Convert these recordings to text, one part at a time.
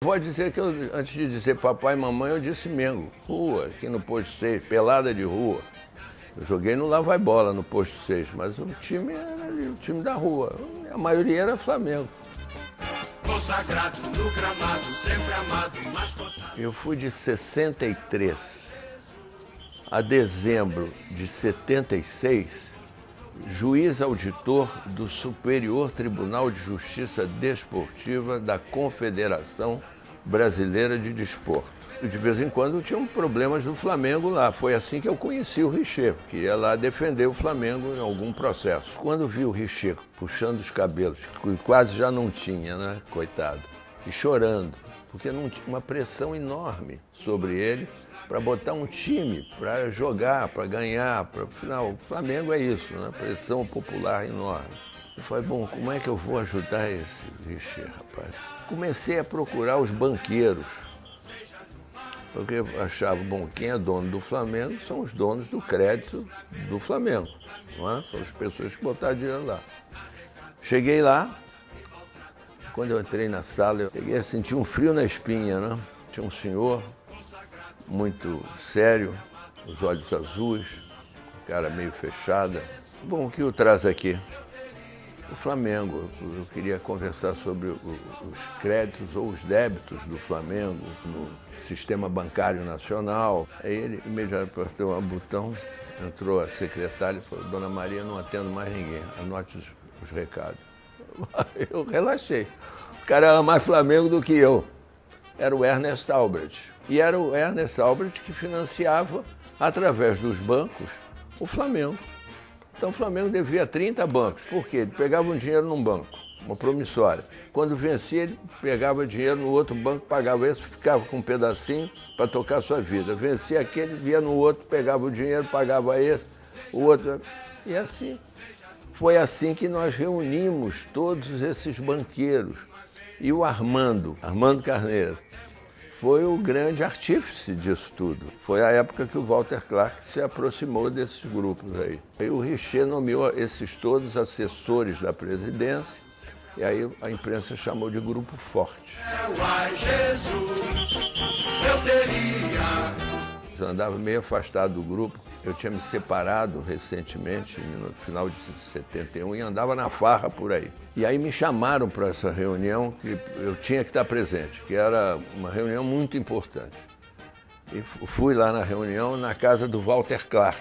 Vou dizer que antes de dizer papai e mamãe, eu disse Mengo. Rua, aqui no posto 6, pelada de rua. Eu joguei no Lá Vai Bola, no posto 6, mas o time era ali, o time da rua. A maioria era Flamengo. Consagrado no gramado, sempre amado, mas Eu fui de 63 a dezembro de 76, juiz auditor do Superior Tribunal de Justiça Desportiva da Confederação Brasileira de Desporto. E de vez em quando tinham problemas do Flamengo lá. Foi assim que eu conheci o Richer, que ia lá defender o Flamengo em algum processo. Quando vi o Richer puxando os cabelos, que quase já não tinha, né, coitado, e chorando, porque não tinha uma pressão enorme sobre ele para botar um time, para jogar, para ganhar, para afinal, o Flamengo é isso, né? Pressão popular enorme. Eu falei, bom, como é que eu vou ajudar esse Richer, rapaz? Comecei a procurar os banqueiros, porque eu achava, bom, quem é dono do Flamengo são os donos do crédito do Flamengo, não é? São as pessoas que botaram dinheiro lá. Cheguei lá, quando eu entrei na sala, eu cheguei a sentir um frio na espinha, né? Tinha um senhor muito sério, os olhos azuis, cara meio fechada. Bom, o que o traz aqui? O Flamengo. Eu queria conversar sobre os créditos ou os débitos do Flamengo no sistema bancário nacional. Aí ele imediatamente apertou um botão, entrou a secretária e falou, Dona Maria, não atendo mais ninguém, anote os recados. Eu relaxei. O cara era mais Flamengo do que eu. Era o Ernest Albrecht. E era o Ernest Albrecht que financiava, através dos bancos, o Flamengo. Então o Flamengo devia 30 bancos. Por quê? Ele pegava um dinheiro num banco, uma promissória. Quando vencia, ele pegava dinheiro no outro banco, pagava esse, ficava com um pedacinho para tocar a sua vida. Vencia aquele, via no outro, pegava o dinheiro, pagava esse, o outro. E assim. Foi assim que nós reunimos todos esses banqueiros. E o Armando Carneiro, foi o grande artífice disso tudo. Foi a época que o Walter Clark se aproximou desses grupos aí. Aí o Richer nomeou esses todos assessores da presidência, e aí a imprensa chamou de Grupo Forte. ai Jesus, eu teria. Eu andava meio afastado do grupo. Eu tinha me separado recentemente, no final de 71, e andava na farra por aí. E aí me chamaram para essa reunião que eu tinha que estar presente, que era uma reunião muito importante. E fui lá na reunião, na casa do Walter Clark.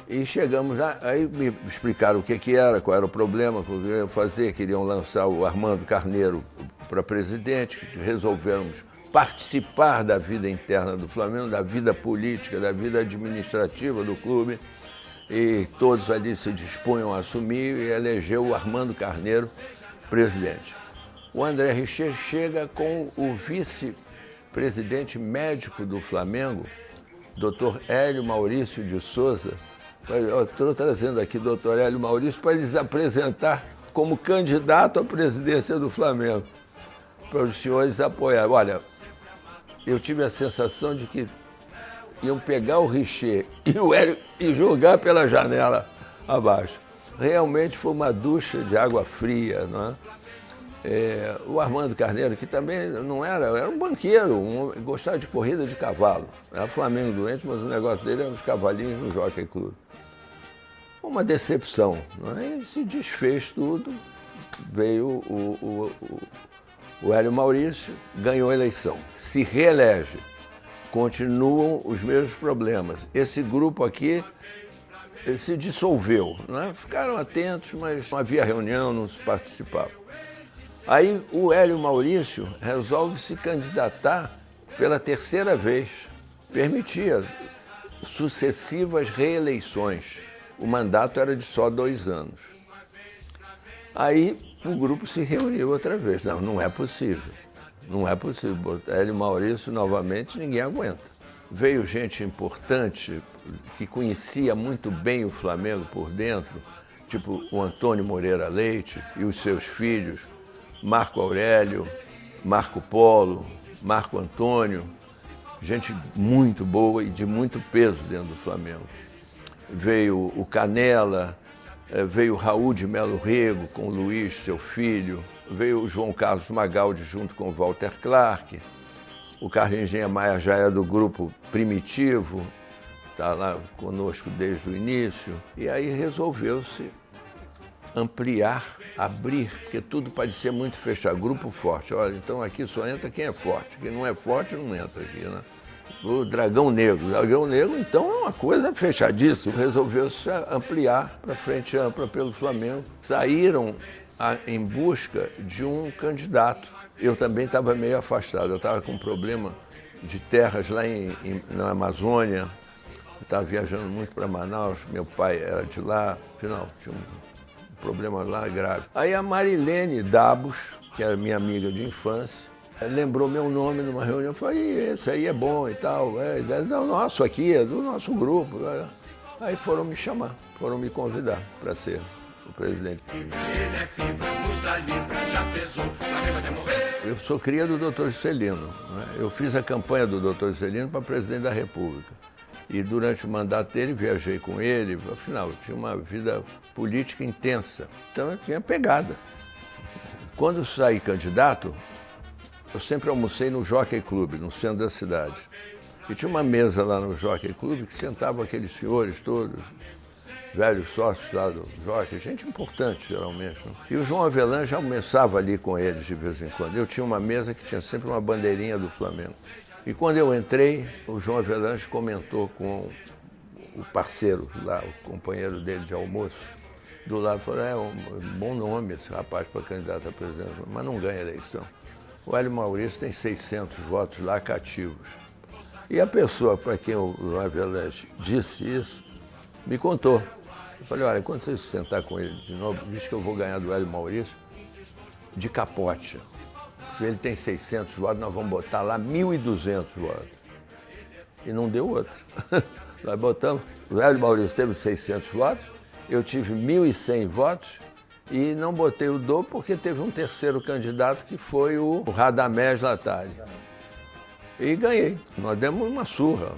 E chegamos lá, aí me explicaram o que era, qual era o problema, o que eu ia fazer. Queriam lançar o Armando Carneiro para presidente, que resolvemos participar da vida interna do Flamengo, da vida política, da vida administrativa do clube, e todos ali se dispunham a assumir e eleger o Armando Carneiro presidente. O André Richer chega com o vice-presidente médico do Flamengo, Dr. Hélio Maurício de Souza. Eu estou trazendo aqui o Dr. Hélio Maurício para eles apresentar como candidato à presidência do Flamengo, para os senhores apoiarem. Olha, eu tive a sensação de que iam pegar o Richer e o Hélio e jogar pela janela abaixo. Realmente foi uma ducha de água fria, não é? O Armando Carneiro, que também não era um banqueiro, gostava de corrida de cavalo. Era Flamengo doente, mas o negócio dele era os cavalinhos no Jockey Club. Uma decepção, não é? E se desfez tudo, veio o Hélio Maurício, ganhou a eleição, se reelege. Continuam os mesmos problemas. Esse grupo aqui se dissolveu, né? Ficaram atentos, mas não havia reunião, não se participava. Aí o Hélio Maurício resolve se candidatar pela terceira vez. Permitia sucessivas reeleições. O mandato era de só 2 anos. Aí o grupo se reuniu outra vez. Não é possível. Não é possível. Hélio Maurício, novamente, ninguém aguenta. Veio gente importante, que conhecia muito bem o Flamengo por dentro, tipo o Antônio Moreira Leite e os seus filhos, Marco Aurélio, Marco Polo, Marco Antônio, gente muito boa e de muito peso dentro do Flamengo. Veio o Canela, veio o Raul de Melo Rego com o Luiz, seu filho, veio o João Carlos Magaldi junto com o Walter Clark. O Carlinhos Maia já é do grupo Primitivo, está lá conosco desde o início. E aí resolveu-se ampliar, abrir, porque tudo parecia muito fechado. Grupo forte, olha, então aqui só entra quem é forte. Quem não é forte não entra aqui, né? O Dragão Negro. O Dragão Negro, então, é uma coisa fechadíssima. Resolveu-se ampliar para frente ampla pelo Flamengo. Saíram em busca de um candidato. Eu também estava meio afastado. Eu estava com um problema de terras lá na Amazônia. Eu estava viajando muito para Manaus. Meu pai era de lá. Afinal, tinha um problema lá grave. Aí a Marilene Dabos, que era minha amiga de infância, lembrou meu nome numa reunião. Eu falei, esse aí é bom e tal. É do nosso aqui, é do nosso grupo. Aí foram me chamar, foram me convidar para ser o presidente. Eu sou cria do Dr. Juscelino, né? Eu fiz a campanha do Dr. Juscelino para presidente da República. E durante o mandato dele, viajei com ele. Afinal, eu tinha uma vida política intensa. Então, eu tinha pegada. Quando saí candidato, eu sempre almocei no Jockey Club, no centro da cidade. E tinha uma mesa lá no Jockey Club que sentavam aqueles senhores todos, velhos sócios lá do Jockey, gente importante, geralmente. Né? E o João Avelange já almoçava ali com eles de vez em quando. Eu tinha uma mesa que tinha sempre uma bandeirinha do Flamengo. E quando eu entrei, o João Avelange comentou com o parceiro lá, o companheiro dele de almoço, do lado, falou, é um bom nome esse rapaz para candidato a presidente, mas não ganha eleição. O Hélio Maurício tem 600 votos lá cativos. E a pessoa para quem o João Avelange disse isso, me contou. Eu falei, olha, quando você se sentar com ele de novo, diz que eu vou ganhar do Hélio Maurício de capote. Se ele tem 600 votos, nós vamos botar lá 1.200 votos. E não deu outro. Nós botamos, o Hélio Maurício teve 600 votos, eu tive 1.100 votos e não botei o dobro porque teve um terceiro candidato que foi o Radamés Latari. E ganhei. Nós demos uma surra.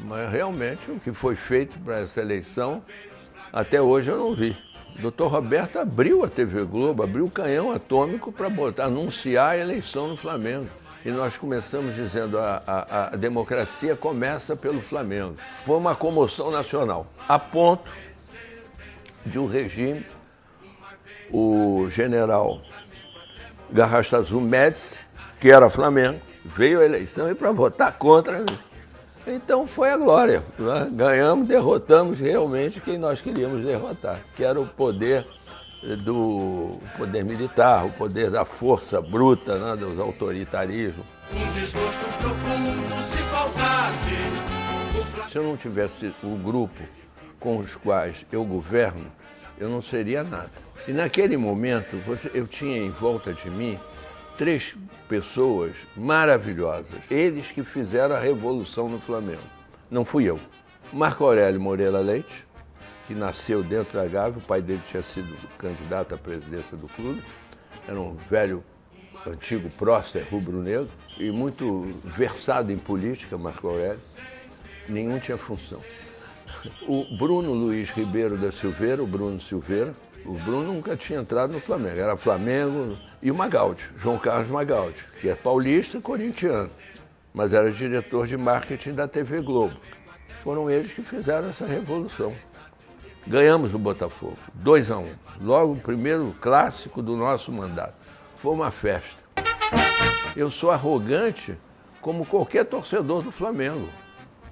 Mas realmente o que foi feito para essa eleição, até hoje eu não vi. O Dr. Roberto abriu a TV Globo, abriu o canhão atômico para anunciar a eleição no Flamengo. E nós começamos dizendo a democracia começa pelo Flamengo. Foi uma comoção nacional, a ponto de um regime, o general Garrastazu Médici, que era Flamengo, veio à eleição e para votar contra. Então foi a glória. Ganhamos, derrotamos realmente quem nós queríamos derrotar, que era o poder militar, o poder da força bruta, né, dos autoritarismos. Um desgosto profundo se faltasse. Se eu não tivesse o grupo com os quais eu governo, eu não seria nada. E naquele momento, eu tinha em volta de mim 3 pessoas maravilhosas. Eles que fizeram a revolução no Flamengo. Não fui eu. Marco Aurélio Moreira Leite, que nasceu dentro da Gávea, o pai dele tinha sido candidato à presidência do clube. Era um velho, antigo prócer rubro-negro e muito versado em política, Marco Aurélio. Nenhum tinha função. O Bruno Luiz Ribeiro da Silveira, o Bruno Silveira. O Bruno nunca tinha entrado no Flamengo, era Flamengo. E o Magaldi, João Carlos Magaldi, que é paulista e corintiano, mas era diretor de marketing da TV Globo. Foram eles que fizeram essa revolução. Ganhamos o Botafogo, 2-1. Logo o primeiro clássico do nosso mandato. Foi uma festa. Eu sou arrogante como qualquer torcedor do Flamengo.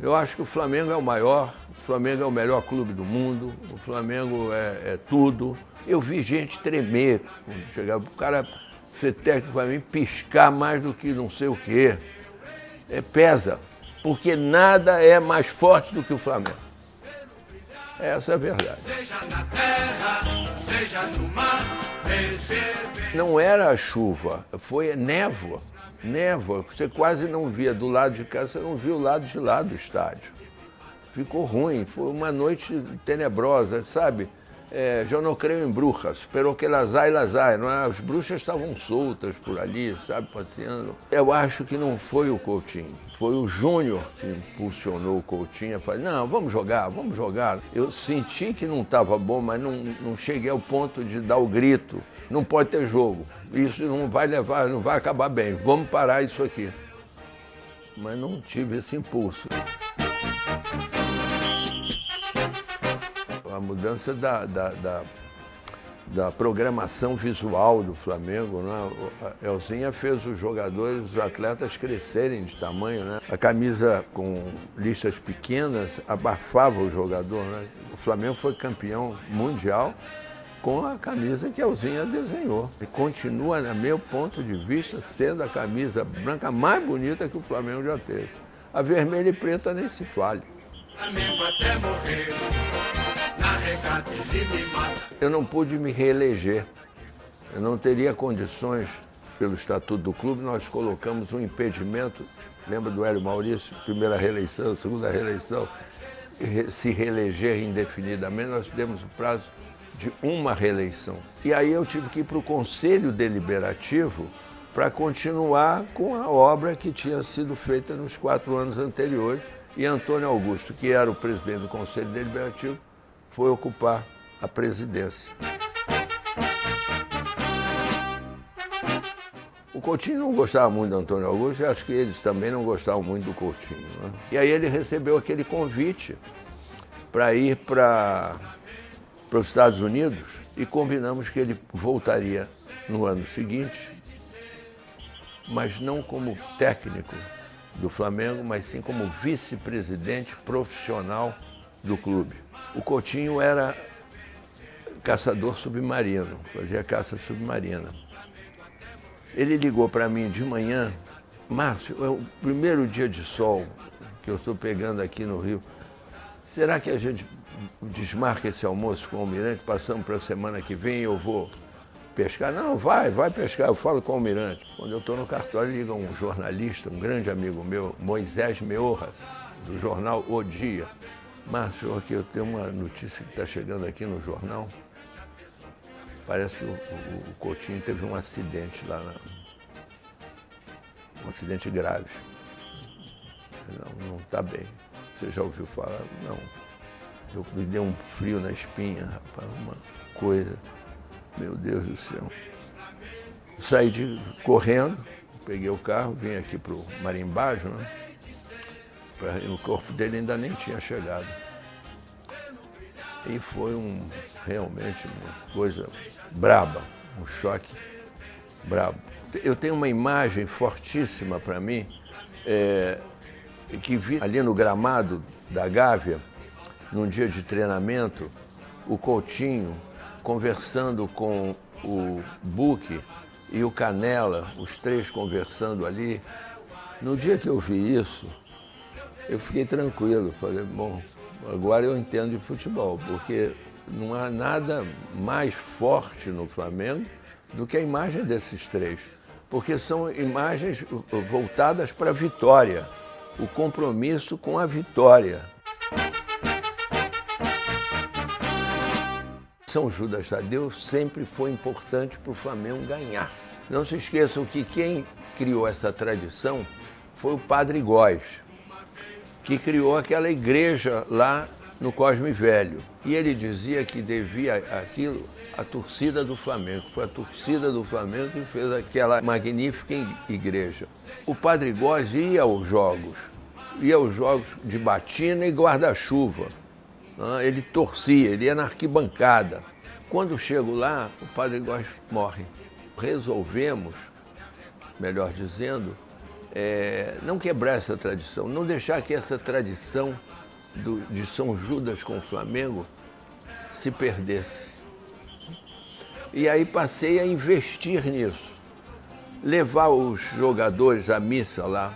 Eu acho que o Flamengo é o maior, o Flamengo é o melhor clube do mundo, o Flamengo é tudo. Eu vi gente tremer quando chegava, o cara ser técnico para mim, piscar mais do que não sei o quê. Pesa, porque nada é mais forte do que o Flamengo. Essa é a verdade. Seja na terra, seja no mar, vencer. Não era a chuva, foi névoa. Névoa, você quase não via do lado de cá, você não via o lado de lá do estádio. Ficou ruim, foi uma noite tenebrosa, sabe? Eu não creio em bruxas, pero que las hay, não é? As bruxas estavam soltas por ali, sabe, passeando. Eu acho que não foi o Coutinho, foi o Júnior que impulsionou o Coutinho a falar, não, vamos jogar, vamos jogar. Eu senti que não estava bom, mas não cheguei ao ponto de dar o grito. Não pode ter jogo, isso não vai levar, não vai acabar bem, vamos parar isso aqui. mas não tive esse impulso. A mudança da programação visual do Flamengo, né? A Elzinha fez os jogadores, os atletas crescerem de tamanho, né? A camisa com listas pequenas abafava o jogador, né? O Flamengo foi campeão mundial com a camisa que a Elzinha desenhou. E continua, no meu ponto de vista, sendo a camisa branca mais bonita que o Flamengo já teve. A vermelha e preta nem se fale. Flamengo até morrer. Na regata ele me mata. Eu não pude me reeleger. Eu não teria condições, pelo estatuto do clube, nós colocamos um impedimento. Lembra do Hélio Maurício? Primeira reeleição, segunda reeleição. Se reeleger indefinidamente, nós demos o prazo de uma reeleição. E aí eu tive que ir para o Conselho Deliberativo para continuar com a obra que tinha sido feita nos 4 anos anteriores. E Antônio Augusto, que era o presidente do Conselho Deliberativo, foi ocupar a presidência. O Coutinho não gostava muito do Antônio Augusto e acho que eles também não gostavam muito do Coutinho, né? E aí ele recebeu aquele convite para ir para os Estados Unidos e combinamos que ele voltaria no ano seguinte, mas não como técnico do Flamengo, mas sim como vice-presidente profissional do clube. O Coutinho era caçador submarino, fazia caça submarina. Ele ligou para mim de manhã: Márcio, é o primeiro dia de sol que eu estou pegando aqui no Rio. Será que a gente desmarca esse almoço com o Almirante, passamos para a semana que vem e eu vou pescar? Não, vai pescar, eu falo com o Almirante. Quando eu estou no cartório, liga um jornalista, um grande amigo meu, Moisés Meorras, do jornal O Dia. Márcio, aqui eu tenho uma notícia que está chegando aqui no jornal. Parece que o Coutinho teve um acidente lá, um acidente grave. Não está bem. Você já ouviu falar? Não. Me deu um frio na espinha, rapaz, uma coisa. Meu Deus do céu. Saí correndo, peguei o carro, vim aqui para o Marimbajo, né? O corpo dele ainda nem tinha chegado. E foi realmente uma coisa braba, um choque brabo. Eu tenho uma imagem fortíssima para mim, que vi ali no gramado da Gávea, num dia de treinamento, o Coutinho conversando com o Buque e o Canela, os três conversando ali. No dia que eu vi isso, eu fiquei tranquilo. Falei, bom, agora eu entendo de futebol, porque não há nada mais forte no Flamengo do que a imagem desses três. Porque são imagens voltadas para a vitória, o compromisso com a vitória. São Judas Tadeu sempre foi importante para o Flamengo ganhar. Não se esqueçam que quem criou essa tradição foi o Padre Góes, que criou aquela igreja lá no Cosme Velho. E ele dizia que devia aquilo à torcida do Flamengo. Foi a torcida do Flamengo que fez aquela magnífica igreja. O Padre Góes ia aos jogos de batina e guarda-chuva. Ele torcia, ele ia na arquibancada. Quando chego lá, o Padre Góes morre. Resolvemos, melhor dizendo, não quebrar essa tradição, não deixar que essa tradição de São Judas com o Flamengo se perdesse. E aí passei a investir nisso, levar os jogadores à missa lá.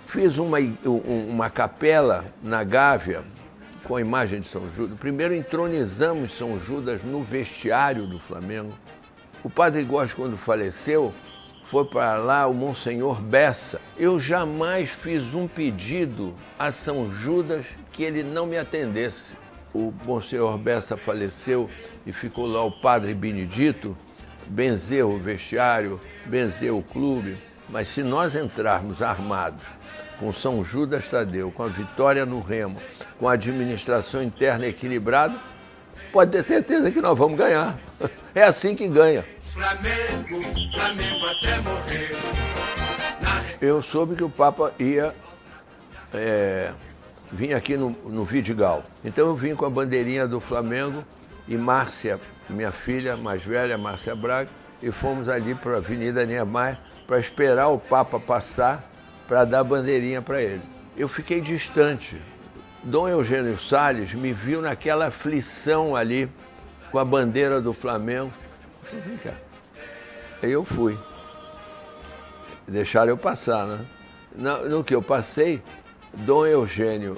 Fiz uma capela na Gávea com a imagem de São Judas. Primeiro entronizamos São Judas no vestiário do Flamengo. O Padre Góes, quando faleceu, foi para lá o Monsenhor Bessa. Eu jamais fiz um pedido a São Judas que ele não me atendesse. O Monsenhor Bessa faleceu e ficou lá o Padre Benedito, benzeu o vestiário, benzeu o clube. Mas se nós entrarmos armados com São Judas Tadeu, com a vitória no Remo, com a administração interna equilibrada, pode ter certeza que nós vamos ganhar. É assim que ganha. Flamengo até morrer. Eu soube que o Papa ia vim aqui no Vidigal. Então eu vim com a bandeirinha do Flamengo e Márcia, minha filha mais velha, Márcia Braga, e fomos ali para a Avenida Niemeyer para esperar o Papa passar para dar a bandeirinha para ele. Eu fiquei distante. Dom Eugênio Salles me viu naquela aflição ali com a bandeira do Flamengo. Eu falei, vem cá. Aí eu fui. Deixaram eu passar, né? No que eu passei, Dom Eugênio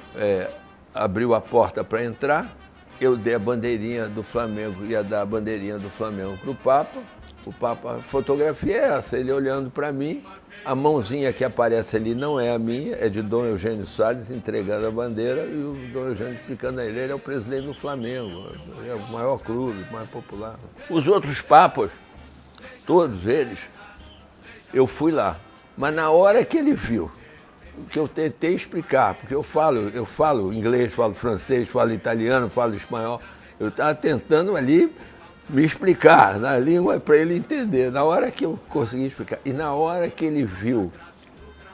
abriu a porta para entrar, eu dei a bandeirinha do Flamengo, ia dar a bandeirinha do Flamengo para o Papa, a fotografia é essa, ele olhando para mim, a mãozinha que aparece ali não é a minha, é de Dom Eugênio Salles entregando a bandeira e o Dom Eugênio explicando a ele é o presidente do Flamengo, é o maior clube, o mais popular. Os outros papas, todos eles, eu fui lá, mas na hora que ele viu, que eu tentei explicar, porque eu falo inglês, falo francês, falo italiano, falo espanhol. Eu estava tentando ali me explicar na língua para ele entender. Na hora que eu consegui explicar, e na hora que ele viu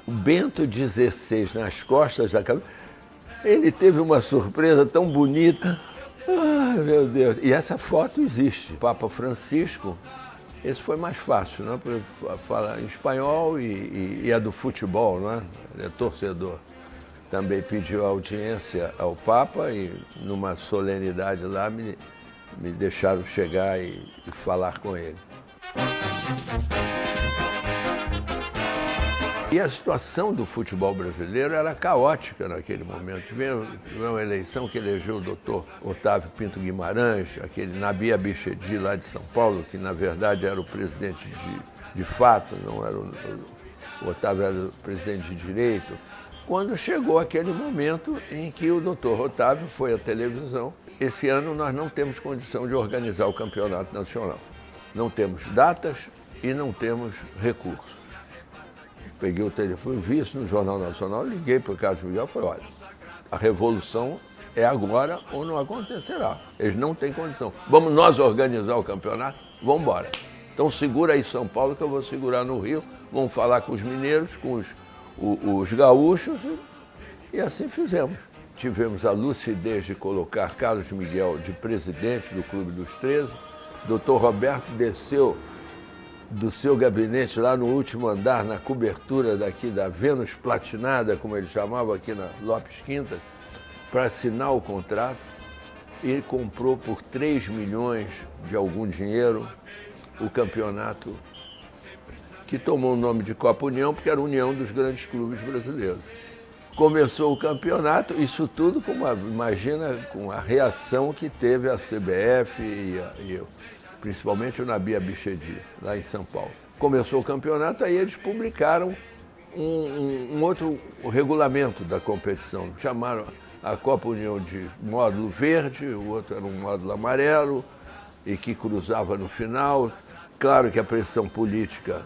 o Bento XVI nas costas da cabeça, ele teve uma surpresa tão bonita. Ai, meu Deus! E essa foto existe. O Papa Francisco, esse foi mais fácil, né? Porque fala em espanhol e é do futebol, não é? Ele é torcedor. Também pediu audiência ao Papa e numa solenidade lá me deixaram chegar e falar com ele. E a situação do futebol brasileiro era caótica naquele momento. Tivemos uma eleição que elegeu o doutor Otávio Pinto Guimarães, aquele Nabi Abichedi lá de São Paulo, que na verdade era o presidente de fato, não era o Otávio era o presidente de direito. Quando chegou aquele momento em que o doutor Otávio foi à televisão, esse ano nós não temos condição de organizar o campeonato nacional. Não temos datas e não temos recursos. Peguei o telefone, vi isso no Jornal Nacional, liguei para o Carlos Miguel e falei, olha, a revolução é agora ou não acontecerá. Eles não têm condição. Vamos nós organizar o campeonato? Vamos embora. Então segura aí São Paulo que eu vou segurar no Rio. Vamos falar com os mineiros, com os gaúchos e assim fizemos. Tivemos a lucidez de colocar Carlos Miguel de presidente do Clube dos 13. Dr. Roberto desceu do seu gabinete lá no último andar, na cobertura daqui da Vênus Platinada, como ele chamava aqui na Lopes Quintas, para assinar o contrato. Ele comprou por 3 milhões de algum dinheiro o campeonato, que tomou o nome de Copa União, porque era a união dos grandes clubes brasileiros. Começou o campeonato, isso tudo imagina com a reação que teve a CBF e principalmente o Nabi Abichedi, lá em São Paulo. Começou o campeonato, aí eles publicaram um outro regulamento da competição. Chamaram a Copa União de módulo verde, o outro era um módulo amarelo, e que cruzava no final. Claro que a pressão política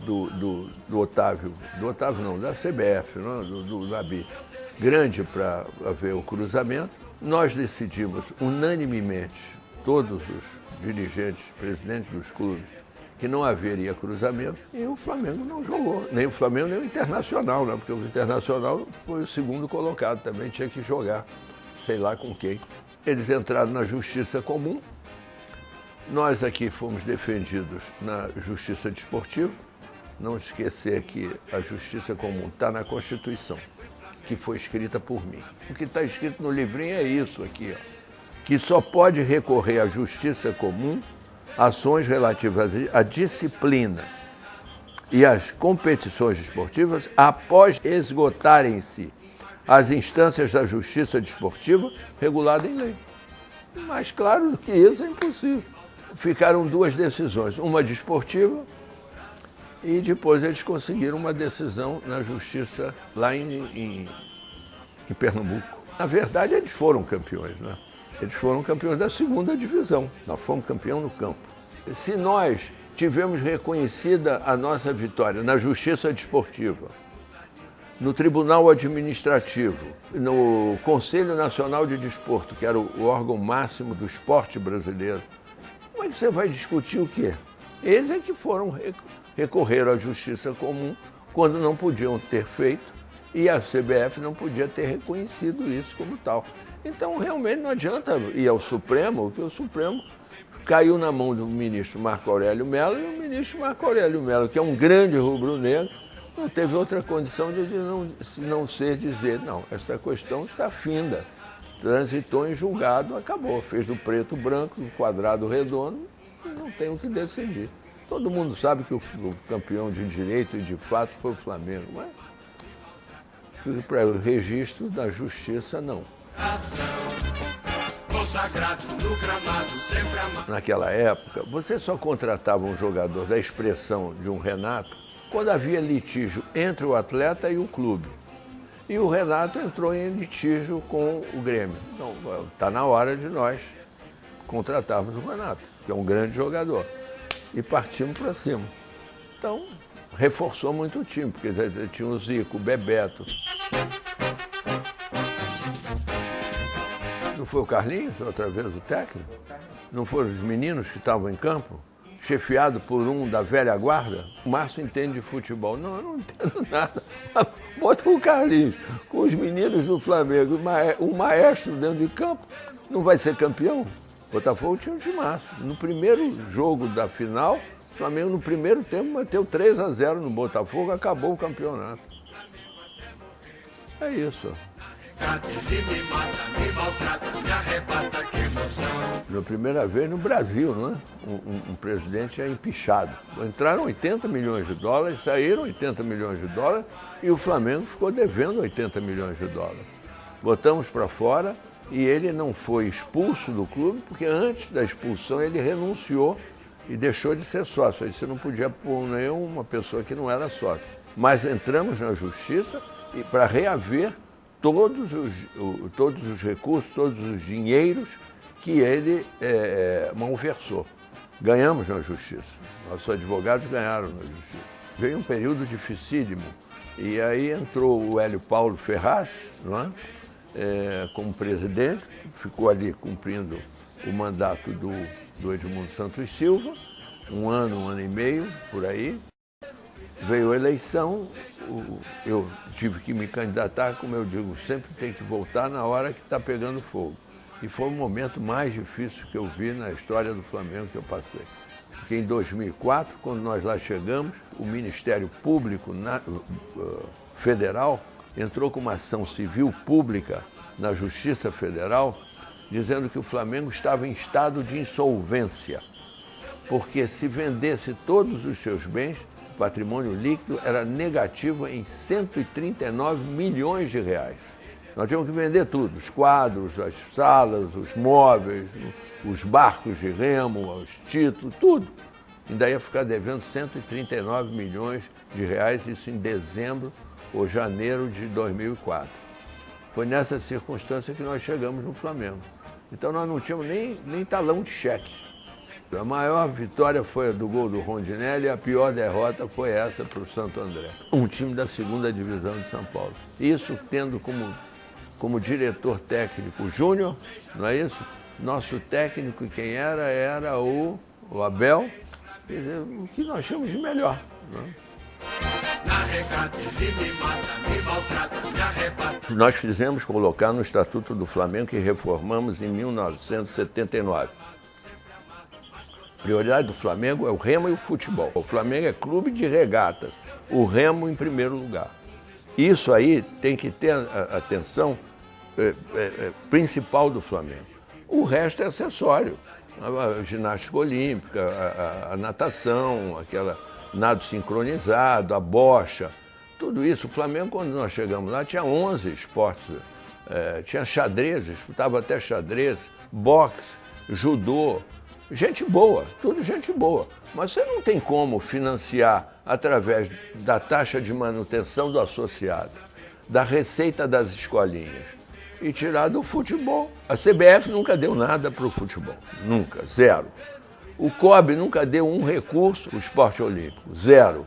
do Otávio não, da CBF, não, do Nabi, grande para haver o cruzamento. Nós decidimos unanimemente, todos os dirigentes, presidentes dos clubes, que não haveria cruzamento, e o Flamengo não jogou. Nem o Flamengo, nem o Internacional, né? Porque o Internacional foi o segundo colocado, também tinha que jogar, sei lá com quem. Eles entraram na Justiça Comum, nós aqui fomos defendidos na Justiça Desportiva. Não esquecer que a Justiça Comum está na Constituição, que foi escrita por mim. O que está escrito no livrinho é isso aqui, ó, que só pode recorrer à Justiça Comum ações relativas à disciplina e às competições desportivas após esgotarem-se as instâncias da Justiça Desportiva regulada em lei. Mas claro que isso é impossível. Ficaram 2 decisões, uma desportiva e depois eles conseguiram uma decisão na Justiça lá em Pernambuco. Na verdade, eles foram campeões, né? Eles foram campeões da 2ª divisão. Nós fomos campeão no campo. Se nós tivemos reconhecida a nossa vitória na Justiça Desportiva, no Tribunal Administrativo, no Conselho Nacional de Desporto, que era o órgão máximo do esporte brasileiro, como é que você vai discutir o quê? Eles é que foram recorrer à Justiça Comum quando não podiam ter feito E a CBF não podia ter reconhecido isso como tal. Então, realmente não adianta ir ao Supremo, porque o Supremo caiu na mão do ministro Marco Aurélio Mello, e o ministro Marco Aurélio Mello, que é um grande rubro-negro, não teve outra condição de não ser dizer, não, esta questão está finda. Transitou em julgado, acabou. Fez do preto branco, do quadrado redondo, não tem o que decidir. Todo mundo sabe que o campeão de direito e de fato foi o Flamengo, mas para o registro da justiça, não. Naquela época, você só contratava um jogador da expressão de um Renato quando havia litígio entre o atleta e o clube. E o Renato entrou em litígio com o Grêmio. Então, está na hora de nós contratarmos o Renato, que é um grande jogador. E partimos para cima. Então, reforçou muito o time, porque tinha o Zico, o Bebeto. Não foi o Carlinhos, outra vez, o técnico? Não foram os meninos que estavam em campo? Chefiado por um da velha guarda? O Márcio entende de futebol. Não, eu não entendo nada. Bota o Carlinhos com os meninos do Flamengo, um maestro dentro de campo, não vai ser campeão? Botafogo tinha um timaço. No primeiro jogo da final, o Flamengo no primeiro tempo bateu 3-0 no Botafogo, acabou o campeonato. É isso. Ele me mata, me maltrata, me arrebata, que emoção. Pela primeira vez no Brasil, não é? Um presidente é empichado. Entraram 80 milhões de dólares, saíram 80 milhões de dólares e o Flamengo ficou devendo 80 milhões de dólares. Botamos para fora e ele não foi expulso do clube, porque antes da expulsão ele renunciou e deixou de ser sócio. Aí você não podia pôr nenhuma pessoa que não era sócio. Mas entramos na justiça para reaver todos os recursos, todos os dinheiros que ele malversou. Ganhamos na justiça. Nossos advogados ganharam na justiça. Veio um período dificílimo. E aí entrou o Hélio Paulo Ferraz, não é? Como presidente, ficou ali cumprindo o mandato do Edmundo Santos Silva, um ano e meio, por aí. Veio a eleição, eu tive que me candidatar, como eu digo, sempre tem que voltar na hora que está pegando fogo. E foi o momento mais difícil que eu vi na história do Flamengo que eu passei. Porque em 2004, quando nós lá chegamos, o Ministério Público Federal entrou com uma ação civil pública na Justiça Federal, dizendo que o Flamengo estava em estado de insolvência, porque se vendesse todos os seus bens, o patrimônio líquido era negativo em 139 milhões de reais. Nós tínhamos que vender tudo, os quadros, as salas, os móveis, os barcos de remo, os títulos, tudo. Ainda ia ficar devendo 139 milhões de reais, isso em dezembro ou janeiro de 2004. Foi nessa circunstância que nós chegamos no Flamengo. Então nós não tínhamos nem talão de cheque. A maior vitória foi a do gol do Rondinelli e a pior derrota foi essa para o Santo André, um time da segunda divisão de São Paulo. Isso tendo como diretor técnico o Júnior, não é isso? Nosso técnico, quem era o Abel, quer dizer, o que nós tínhamos de melhor. Não é? Na regata ele me mata, me maltrata, me arrebata. Nós fizemos colocar no Estatuto do Flamengo que reformamos em 1979. A prioridade do Flamengo é o remo e o futebol. O Flamengo é clube de regatas, o remo em primeiro lugar. Isso aí tem que ter a atenção principal do Flamengo. O resto é acessório. A ginástica olímpica, a natação, aquela nado sincronizado, a bocha, tudo isso. O Flamengo, quando nós chegamos lá, tinha 11 esportes. Tinha xadrez, disputava até xadrez, boxe, judô. Gente boa, tudo gente boa. Mas você não tem como financiar através da taxa de manutenção do associado, da receita das escolinhas e tirar do futebol. A CBF nunca deu nada para o futebol, nunca, zero. O COB nunca deu um recurso para o esporte olímpico, zero.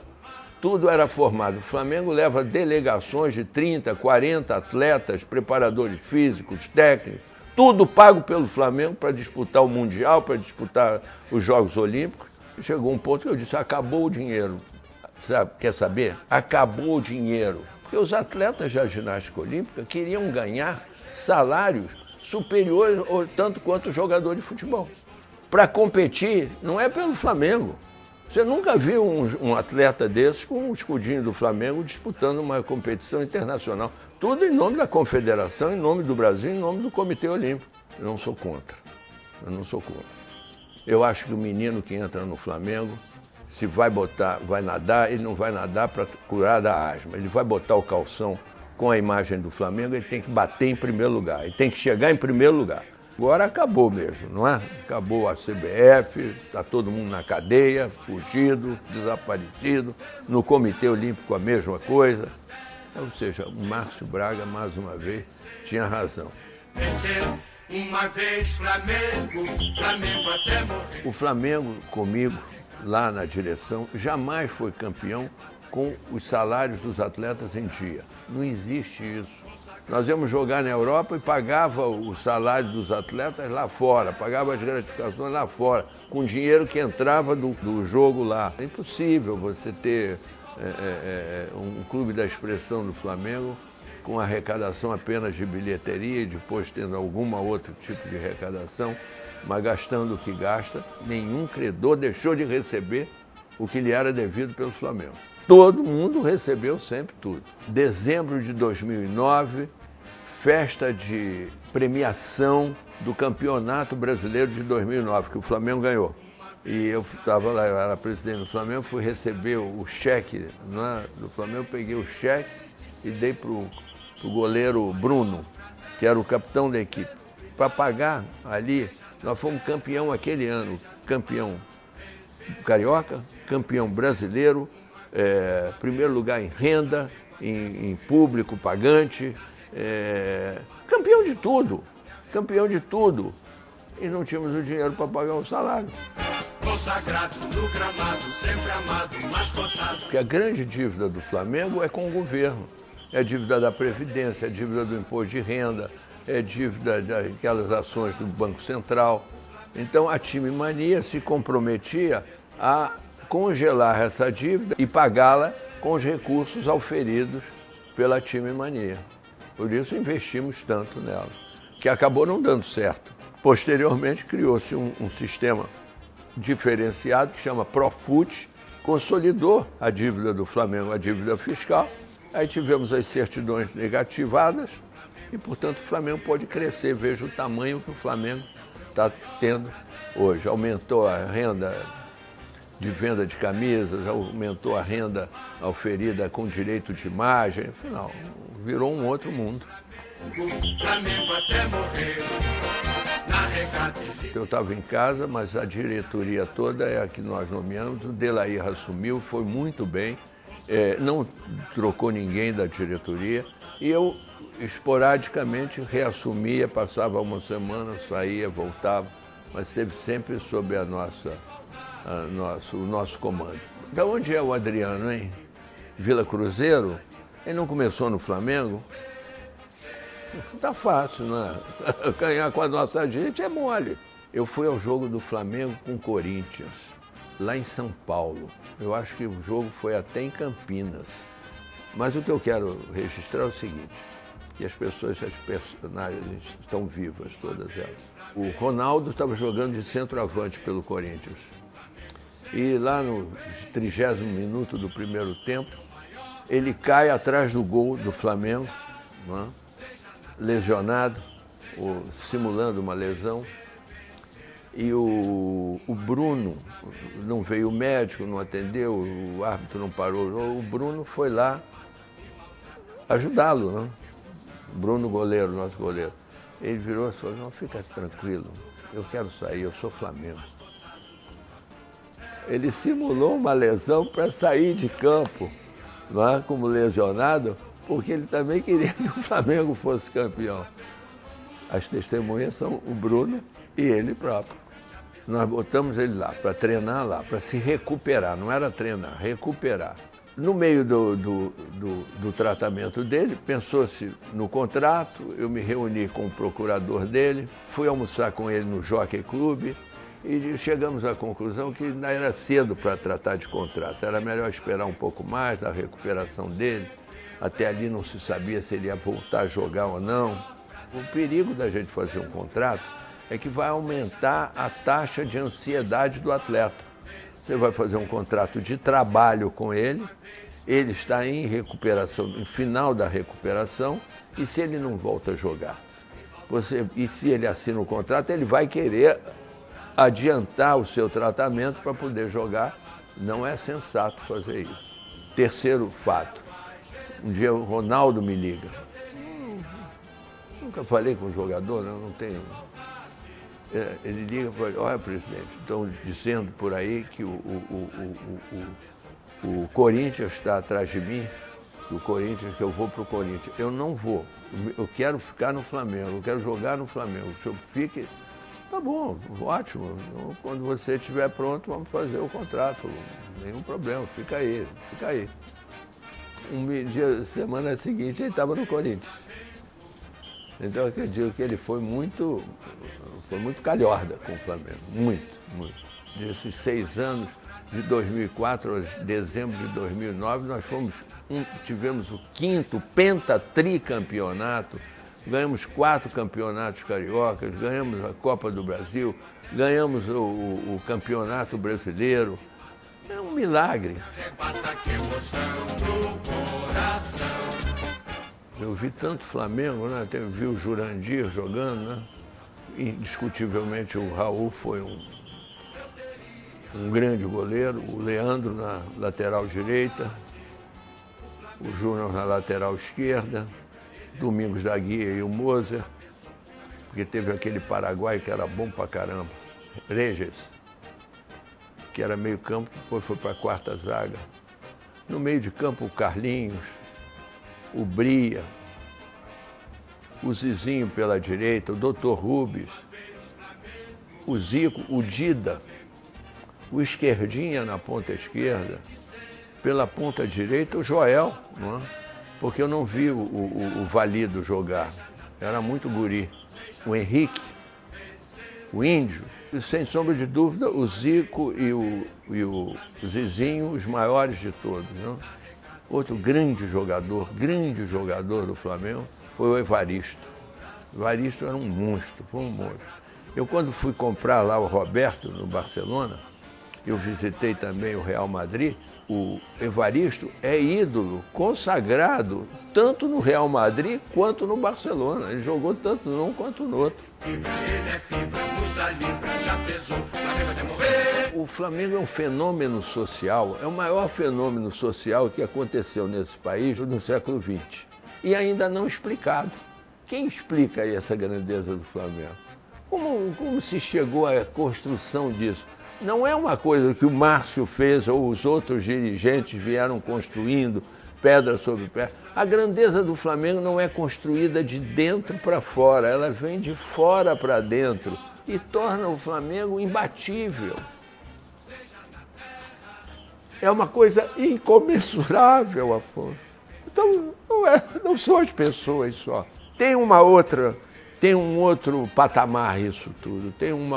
Tudo era formado. O Flamengo leva delegações de 30, 40 atletas, preparadores físicos, técnicos, tudo pago pelo Flamengo para disputar o Mundial, para disputar os Jogos Olímpicos. Chegou um ponto que eu disse, acabou o dinheiro. Sabe, quer saber? Acabou o dinheiro. Porque os atletas da ginástica olímpica queriam ganhar salários superiores ou tanto quanto o jogador de futebol. Para competir, não é pelo Flamengo. Você nunca viu um atleta desses com um escudinho do Flamengo disputando uma competição internacional. Tudo em nome da Confederação, em nome do Brasil, em nome do Comitê Olímpico. Eu não sou contra. Eu não sou contra. Eu acho que o menino que entra no Flamengo, se vai nadar, ele não vai nadar para curar da asma. Ele vai botar o calção com a imagem do Flamengo, ele tem que bater em primeiro lugar. Ele tem que chegar em primeiro lugar. Agora acabou mesmo, não é? Acabou a CBF, está todo mundo na cadeia, fugido, desaparecido. No Comitê Olímpico a mesma coisa. Ou seja, o Márcio Braga, mais uma vez, tinha razão. Venceu uma vez Flamengo, Flamengo até morrer. O Flamengo, comigo, lá na direção, jamais foi campeão com os salários dos atletas em dia. Não existe isso. Nós íamos jogar na Europa e pagava o salário dos atletas lá fora, pagava as gratificações lá fora, com dinheiro que entrava do jogo lá. É impossível você ter um clube da expressão do Flamengo com arrecadação apenas de bilheteria e depois tendo alguma outro tipo de arrecadação, mas gastando o que gasta. Nenhum credor deixou de receber o que lhe era devido pelo Flamengo. Todo mundo recebeu sempre tudo. Dezembro de 2009, festa de premiação do Campeonato Brasileiro de 2009, que o Flamengo ganhou. E eu estava lá, eu era presidente do Flamengo, fui receber o cheque, né, do Flamengo, peguei o cheque e dei para o goleiro Bruno, que era o capitão da equipe. Para pagar ali, nós fomos campeão aquele ano, campeão carioca, campeão brasileiro, primeiro lugar em renda, em público pagante, campeão de tudo. E não tínhamos o dinheiro para pagar o salário. Consagrado no gramado, sempre amado, mascotado. Porque a grande dívida do Flamengo é com o governo. É a dívida da Previdência, é a dívida do imposto de renda, é a dívida daquelas ações do Banco Central. Então a Time Mania se comprometia a congelar essa dívida e pagá-la com os recursos auferidos pela Time Mania. Por isso investimos tanto nela, que acabou não dando certo. Posteriormente criou-se um sistema diferenciado que chama Profut, consolidou a dívida do Flamengo, a dívida fiscal. Aí tivemos as certidões negativadas e, portanto, o Flamengo pode crescer. Veja o tamanho que o Flamengo está tendo hoje. Aumentou a renda de venda de camisas, aumentou a renda oferida com direito de imagem, afinal, virou um outro mundo. Flamengo até morrer. Eu estava em casa, mas a diretoria toda é a que nós nomeamos. O Delair assumiu, foi muito bem, não trocou ninguém da diretoria. E eu, esporadicamente, reassumia, passava uma semana, saía, voltava, mas esteve sempre sob o nosso comando. Da onde é o Adriano, hein? Vila Cruzeiro? Ele não começou no Flamengo? Tá fácil, né? Ganhar com a nossa gente é mole. Eu fui ao jogo do Flamengo com o Corinthians, lá em São Paulo. Eu acho que o jogo foi até em Campinas. Mas o que eu quero registrar é o seguinte, que as personagens estão vivas, todas elas. O Ronaldo estava jogando de centroavante pelo Corinthians. E lá no 30º minuto do primeiro tempo, ele cai atrás do gol do Flamengo, né? Lesionado, ou simulando uma lesão, e o Bruno, não veio o médico, não atendeu, o árbitro não parou, o Bruno foi lá ajudá-lo, né? Bruno goleiro, nosso goleiro. Ele virou e falou, não, fica tranquilo, eu quero sair, eu sou Flamengo. Ele simulou uma lesão para sair de campo, não é? Como lesionado, porque ele também queria que o Flamengo fosse campeão. As testemunhas são o Bruno e ele próprio. Nós botamos ele lá, para treinar lá, para se recuperar, não era treinar, recuperar. No meio do tratamento dele, pensou-se no contrato, eu me reuni com o procurador dele, fui almoçar com ele no Jockey Club e chegamos à conclusão que ainda era cedo para tratar de contrato, era melhor esperar um pouco mais da recuperação dele. Até ali não se sabia se ele ia voltar a jogar ou não. O perigo da gente fazer um contrato é que vai aumentar a taxa de ansiedade do atleta. Você vai fazer um contrato de trabalho com ele, ele está em recuperação, no final da recuperação, e se ele não volta a jogar? E se ele assina o contrato, ele vai querer adiantar o seu tratamento para poder jogar. Não é sensato fazer isso. Terceiro fato, um dia o Ronaldo me liga. Nunca falei com o jogador, eu não tenho. Ele liga e fala, olha, presidente, estão dizendo por aí que o Corinthians está atrás de mim, que eu vou para o Corinthians. Eu não vou, eu quero ficar no Flamengo, eu quero jogar no Flamengo. O senhor fique, tá bom, ótimo, quando você estiver pronto, vamos fazer o contrato, nenhum problema, fica aí. Semana seguinte, ele estava no Corinthians. Então, eu acredito que ele foi muito calhorda com o Flamengo, muito. Desses 6 anos, de 2004 a dezembro de 2009, nós tivemos o 5º pentatricampeonato, ganhamos 4 campeonatos cariocas, ganhamos a Copa do Brasil, ganhamos o Campeonato Brasileiro. É um milagre. Eu vi tanto Flamengo, né? Eu vi o Jurandir jogando, né? Indiscutivelmente o Raul foi um grande goleiro, o Leandro na lateral direita, o Júnior na lateral esquerda, Domingos da Guia e o Moser, porque teve aquele Paraguai que era bom pra caramba, Regis, que era meio campo, depois foi para a 4ª zaga. No meio de campo o Carlinhos, o Bria, o Zizinho pela direita, o Dr. Rubens, o Zico, o Dida, o Esquerdinha na ponta esquerda, pela ponta direita o Joel, não é? Porque eu não vi o Valido jogar, era muito guri. O Henrique, o Índio, e sem sombra de dúvida o Zico e o Zizinho, os maiores de todos, não? Outro grande jogador do Flamengo foi o Evaristo. O Evaristo era um monstro, foi um monstro. Eu, quando fui comprar lá o Roberto, no Barcelona, eu visitei também o Real Madrid, o Evaristo é ídolo, consagrado, tanto no Real Madrid quanto no Barcelona. Ele jogou tanto num quanto no outro. O Flamengo é um fenômeno social, é o maior fenômeno social que aconteceu nesse país no século XX. E ainda não explicado. Quem explica aí essa grandeza do Flamengo? Como se chegou à construção disso? Não é uma coisa que o Márcio fez ou os outros dirigentes vieram construindo, pedra sobre pedra. A grandeza do Flamengo não é construída de dentro para fora, ela vem de fora para dentro e torna o Flamengo imbatível. É uma coisa incomensurável, Afonso. Então, não são as pessoas só. Tem um outro patamar isso tudo, tem um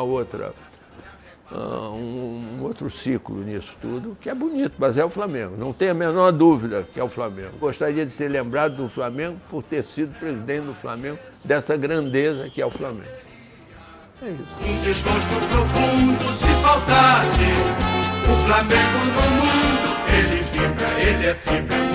outro ciclo nisso tudo, que é bonito, mas é o Flamengo. Não tem a menor dúvida que é o Flamengo. Gostaria de ser lembrado do Flamengo por ter sido presidente do Flamengo, dessa grandeza que é o Flamengo. É isso. Um desgosto profundo se faltasse o Flamengo no mundo. Ele vibra, ele é fibra.